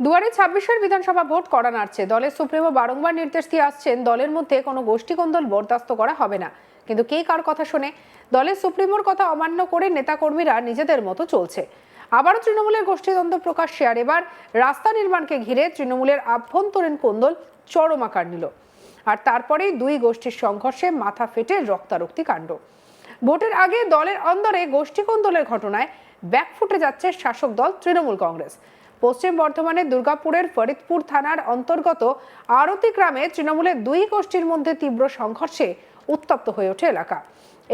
দুয়ারে ২৬-এর বিধানসভা ভোট করা নাড়ছে। দলের সুপ্রিমো বারংবার নির্দেশ দিয়ে আসছেন দলের মধ্যে কোনো গোষ্ঠীকন্দল বরদাস্ত করা হবে না। কিন্তু কে কার কথা শোনে? দলের সুপ্রিমোর কথা অমান্য করে নেতাকর্মীরা নিজেদের মতো চলছে। আবারও তৃণমূলের গোষ্ঠীদ্বন্দ্ব প্রকাশ্যে। আর এবার রাস্তা নির্মাণকে ঘিরে তৃণমূলের আভ্যন্তরীণ কোন্দল চরম আকার নিল। আর তারপরেই দুই গোষ্ঠীর সংঘর্ষে মাথা ফেটে রক্তারক্তি কাণ্ড। ভোটের আগে দলের অন্দরে গোষ্ঠীকন্দলের ঘটনায় ব্যাকফুটে যাচ্ছে শাসক দল তৃণমূল কংগ্রেস। পশ্চিম বর্ধমানের দুর্গাপুরের ফরিদপুর থানার অন্তর্গত আরতি গ্রামে তৃণমূলের দুই গোষ্ঠীর মধ্যে তীব্র সংঘর্ষে উত্তপ্ত হয়ে ওঠে এলাকা।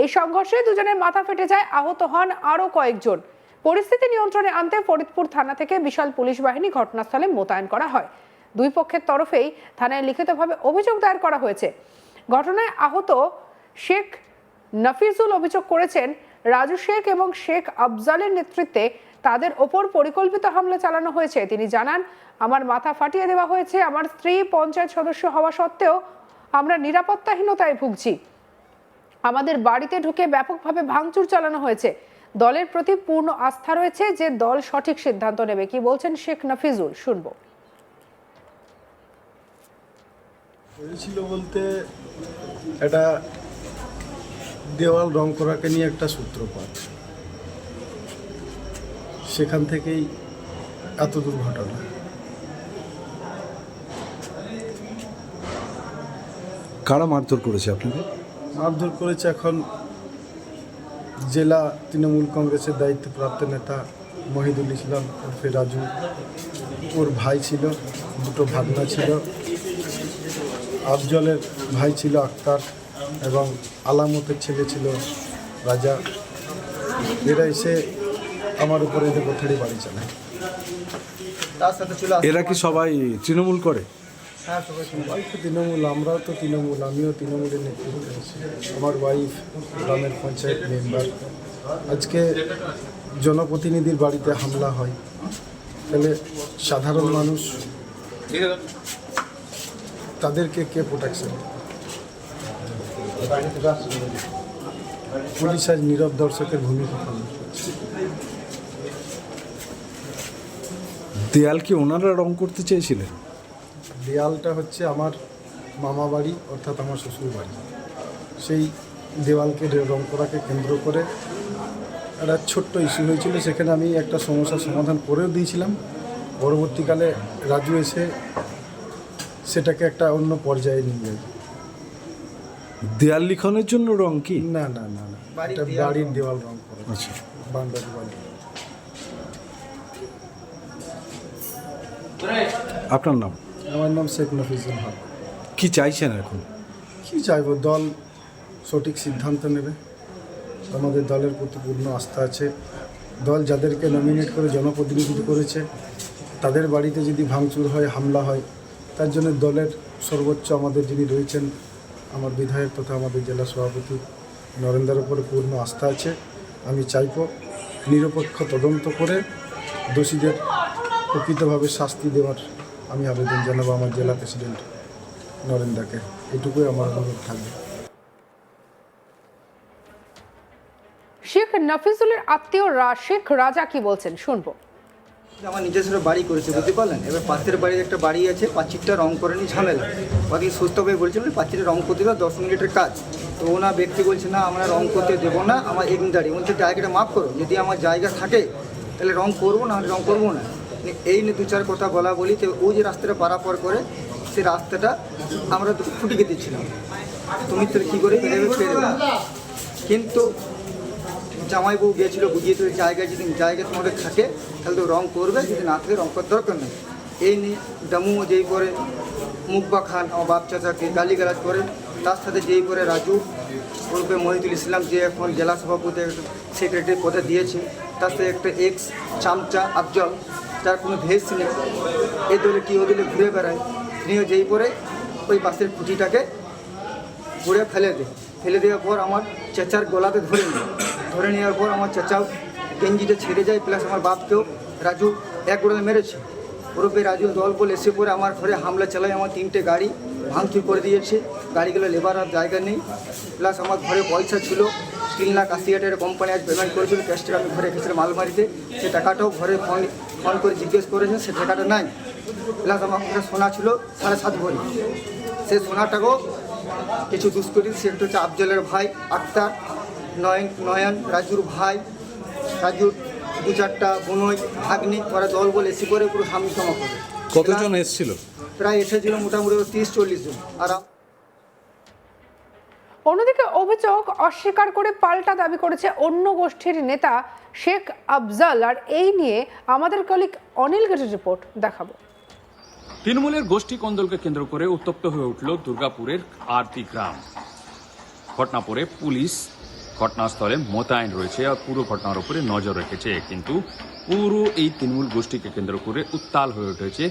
এই সংঘর্ষে দুজনের মাথা ফেটে যায়, আহত হন আরও কয়েকজন। পরিস্থিতি নিয়ন্ত্রণে আনতে ফরিদপুর থানা থেকে বিশাল পুলিশ বাহিনী ঘটনাস্থলে মোতায়েন করা হয়। দুই পক্ষের তরফেই থানায় লিখিতভাবে অভিযোগ দায়ের করা হয়েছে। ঘটনায় আহত শেখ নফিজুল অভিযোগ করেছেন রাজু শেখ এবং শেখ আফজালের নেতৃত্বে তাদের ওপর পরিকল্পিত হামলা চালানো হয়েছে। তিনি জানান, আমার মাথা ফাটিয়ে দেওয়া হয়েছে। আমার স্ত্রী পঞ্চায়েত সদস্য হওয়া সত্ত্বেও আমরা নিরাপত্তাহীনতায় ভুগছি। আমাদের বাড়িতে ঢুকে ব্যাপকভাবে ভাঙচুর চালানো হয়েছে। দলের প্রতি পূর্ণ আস্থা রয়েছে যে দল সঠিক সিদ্ধান্ত নেবে। কি বলছেন শেখ নফিজুল, শুনবো। হয়েছিল বলতে এটা দেওয়াল রং করাকে নিয়ে একটা সূত্রপাত, সেখান থেকেই এত দুর্ঘটনা। কারা মারধর করেছে আপনাকে? মারধর করেছে এখন জেলা তৃণমূল কংগ্রেসের দায়িত্বপ্রাপ্ত নেতা মহিদুল ইসলাম ওরফে রাজু, ওর ভাই ছিল, দুটো ভাগনা ছিল, আফজলের ভাই ছিল আক্তার এবং আলামতের ছেলে ছিল রাজা। এরা এসে আমার উপরে এদের কোঠারি বাড়ি চালায়। এরা কি সবাই তৃণমূল করে? হ্যাঁ, সবাই তো তৃণমূল, আমরাও তো তৃণমূল, আমিও তৃণমূলের নেতৃত্বে আছি। আমার ওয়াইফ গ্রামের পঞ্চায়েত মেম্বার। আজকে জনপ্রতিনিধির বাড়িতে হামলা হয়, তাহলে সাধারণ মানুষ তাদেরকে কে প্রোটেকশন? পুলিশ আজ নীরব দর্শকের ভূমিকা পালন করছে। দেয়াল কি ওনারা রং করতে চেয়েছিলেন? দেয়ালটা হচ্ছে আমার মামা বাড়ি, অর্থাৎ আমার শ্বশুর বাড়ি। সেই দেওয়ালকে রং করাকে কেন্দ্র করে একটা ছোট্ট ইস্যু হয়েছিল। সেখানে আমি একটা সমস্যার সমাধান করেও দিয়েছিলাম। পরবর্তীকালে রাজু এসে সেটাকে একটা অন্য পর্যায়ে নিয়ে যায়। দেয়াল লিখনের জন্য রং কি? না না না না, এটা বাড়ির দেওয়াল রং করা। আচ্ছা, বাংলার বাড়ি। আপনার নাম? আমার নাম শেখ নফিজুল হক। কি চাইছেন এখন? কী চাইব? দল সঠিক সিদ্ধান্ত নেবে। আমাদের দলের প্রতি পূর্ণ আস্থা আছে। দল যাদেরকে নমিনেট করে জনপ্রতিনিধিত্ব করেছে তাদের বাড়িতে যদি ভাঙচুর হয়, হামলা হয়, তার জন্য দলের সর্বোচ্চ আমাদের যিনি রয়েছেন আমার বিধায়ক তথা আমাদের জেলা সভাপতি নরেন্দ্রের উপরে পূর্ণ আস্থা আছে। আমি চাইব নিরপেক্ষ তদন্ত করে দোষীদের প্রকৃতভাবে শাস্তি দেওয়ার আমি আবেদন জানাবো আমার জেলা প্রেসিডেন্ট নরেন্দ্রকে। এটুকুই আমার অনুরোধ থাকবে। শেখ নফিজুলের আত্মীয় শেখ রাজা কি বলছেন, শুনবো। আমার নিজস্ব বাড়ি করেছে, বুঝতে পারলেন। এবার পাশের বাড়ির একটা বাড়ি আছে, পাঁচিরটা রং করেনি, ঝামেলা। বাকি সুস্থভাবে বলছিল পাঁচিরটা রং করতে দেওয়া 10 মিনিটের কাজ। তো ওনা ব্যক্তি বলছে না, আমরা রং করতে দেবো না, আমার এক দাঁড়িয়ে বলছে জায়গাটা মাফ করো, যদি আমার জায়গা থাকে তাহলে রং করবো, না রং করবো না। এই নিয়ে 2-4 কথা বলা বলি। তো ওই যে রাস্তাটা পারাপার করে সেই রাস্তাটা আমরা ফুটিয়ে দিচ্ছিলাম, তুমি তাহলে কী করে ফেলে কিন্তু জামাই বউ গিয়েছিল বুঝিয়ে, তো জায়গায় যদি জায়গা তোমাদের থাকে তাহলে তো রং করবে, যদি না থাকে রং করার দরকার নেই। এই নিয়ে দামু যেই পরে মুকবা খান আমার বাপ চাচাকে গালিগালাজ করে, তার সাথে যেই পরে রাজু ওরফে মহিদুল ইসলাম যে এখন জেলা সভাপতি সেক্রেটারি পদে দিয়েছে, তার সাথে একটা এক্স চামচা আফজল, যার কোনো ভেস নেই। এই দলে কী ওদিলে ঘুরে বেড়ায়, নিয়ে যেই পরে ওই বাসের খুঁটিটাকে ঘুরে ফেলে দেওয়ার পর আমার চেঁচার গলাতে ধরে নেওয়ার পর আমার চেঁচাও গেঞ্জিটা ছেড়ে যায়, প্লাস আমার বাপকেও রাজু এক গোড়ালে মেরেছে। ওরফে রাজু দল বলে এসে পরে আমার ঘরে হামলা চালায়, আমার 3টে গাড়ি ভাঙচুর করে দিয়েছে। গাড়িগুলো লেবার আর জায়গা নেই, প্লাস আমার ঘরে পয়সা ছিল 3,80,000 কোম্পানি আজ পেমেন্ট করেছিল, ক্যাশ টাকা আমি ঘরে রেখেছিলাম আলমারিতে, সে টাকাটাও ঘরে ফোন করে জিজ্ঞেস করেছে, সে টাকাটা নাই। প্লাস আমার কাছে সোনা ছিল 7.5 ভরি, সেই সোনাটাকেও কিছু দুষ্কৃতী, সে একটা হচ্ছে আফজলের ভাই আক্তার, নয়ন রাজুর ভাই, রাজুর 2-4টা বোনই ভাগ্নি, ওরা দল বলে এসি করে পুরো সামনে জমা করে। কতজন এসেছিল? প্রায় এসেছিল মোটামুটি 30-40 জন। আর অন্যদিকে অভিযোগ অস্বীকার করে পাল্টা দাবি করেছে অন্য গোষ্ঠীর নেতা শেখ আফজাল। আর এই নিয়ে আমাদের কলিগ অনিল গেটের রিপোর্ট দেখাবো। তৃণমূলের গোষ্ঠী কন্দলকে কেন্দ্র করে উত্তপ্ত হয়ে উঠল দুর্গাপুরের আরতি গ্রাম। ঘটনা পরে পুলিশ ঘটনাস্থলে মোতায়েন রয়েছে আর পুরো ঘটনার উপরে নজর রেখেছে, কিন্তু পুরো এই তৃণমূল গোষ্ঠীকে কেন্দ্র করে উত্তাল হয়ে উঠেছে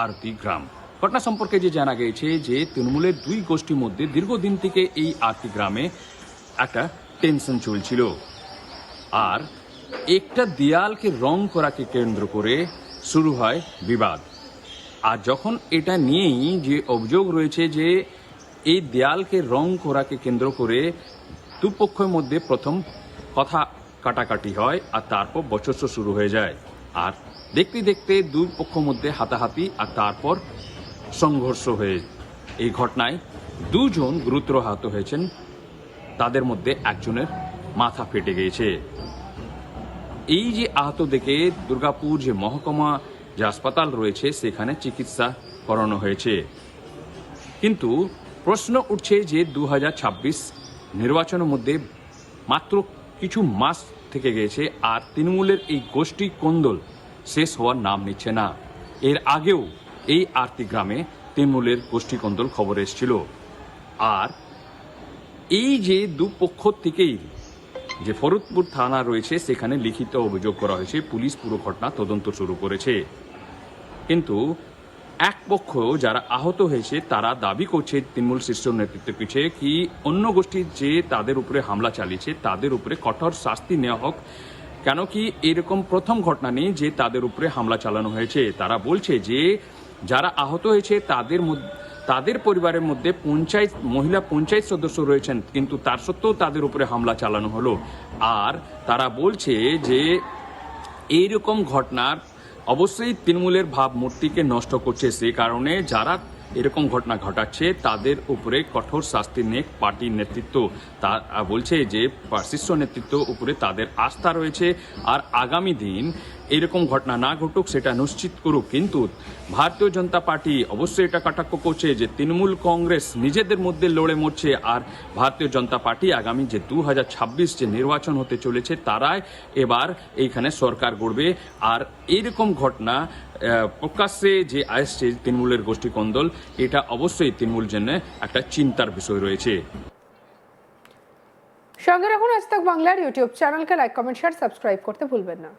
আরতি গ্রাম। ঘটনা সম্পর্কে যে জানা গিয়েছে যে তৃণমূলের দুই গোষ্ঠীর মধ্যে দীর্ঘদিন থেকে এই আরতি গ্রামে একটা টেনশন চলছিল, আর একটা দেয়ালকে রং করাকে কেন্দ্র করে শুরু হয় বিবাদ। আর যখন এটা নিয়েই যে অভিযোগ রয়েছে যে এই দেয়ালকে রং করাকে কেন্দ্র করে দুপক্ষের মধ্যে প্রথম কথা কাটাকাটি হয় আর তারপর বচসা শুরু হয়ে যায়, আর দেখতে দেখতে দুই পক্ষের মধ্যে হাতাহাতি আর তারপর সংঘর্ষ হয়ে এই ঘটনায় 2 জন গুরুতর আহত হয়েছেন, তাদের মধ্যে একজনের মাথা ফেটে গিয়েছে। এই যে আহত দেখে দুর্গাপুর যে মহকুমা যে হাসপাতাল রয়েছে সেখানে চিকিৎসা করানো হয়েছে। কিন্তু প্রশ্ন উঠছে যে 2026 নির্বাচনের মধ্যে মাত্র কিছু মাস থেকে গেছে আর তৃণমূলের এই গোষ্ঠী কোন্দল শেষ হওয়ার নাম নিচ্ছে না। এর আগেও এই আরতি গ্রামে তৃণমূলের গোষ্ঠী কোন্দল খবর এসেছিল, আর এই যে দুপক্ষ থেকেই যে ফরিদপুর থানা রয়েছে সেখানে লিখিত অভিযোগ করা হয়েছে, পুলিশ পুরো ঘটনা তদন্ত শুরু করেছে। কিন্তু এক পক্ষ যারা আহত হয়েছে তারা দাবি করছে তৃণমূল শীর্ষ নেতৃত্ব পিছে কি অন্য গোষ্ঠীর যে তাদের উপরে হামলা চালিয়েছে তাদের উপরে কঠোর শাস্তি নেওয়া হোক, কেন কি এরকম প্রথম ঘটনা নেই যে তাদের উপরে হামলা চালানো হয়েছে। তারা বলছে যে যারা আহত হয়েছে তাদের পরিবারের মধ্যে মহিলা পঞ্চায়েত সদস্য রয়েছেন, কিন্তু তার সত্ত্বেও তাদের উপরে হামলা চালানো হলো। আর তারা বলছে যে এইরকম ঘটনার অবশ্যই তৃণমূলের ভাবমূর্তিকে নষ্ট করছে, সে কারণে যারা এরকম ঘটনা ঘটাচ্ছে তাদের উপরে কঠোর শাস্তি নিয়ে পার্টির নেতৃত্ব তা বলছে যে শীর্ষ নেতৃত্ব উপরে তাদের আস্থা রয়েছে, আর আগামী দিন এরকম ঘটনা না ঘটুক সেটা নিশ্চিত করুক। কিন্তু ভারতীয় জনতা পার্টি অবশ্যই এটা কটাক্ষ করছে যে তৃণমূল কংগ্রেস নিজেদের মধ্যে লড়ে মরছে, আর ভারতীয় জনতা পার্টি আগামী যে 2026 যে নির্বাচন হতে চলেছে তারাই এবার এইখানে সরকার গড়বে। আর এইরকম ঘটনা প্রকাশ্যে যে আসছে তৃণমূলের গোষ্ঠী কন্দল, এটা অবশ্যই তৃণমূল জন্য একটা চিন্তার বিষয় রয়েছে। সঙ্গে রাখুন আজ তাক বাংলার ইউটিউব চ্যানেলকে লাইক, কমেন্ট, শেয়ার, সাবস্ক্রাইব করতে ভুলবেন না।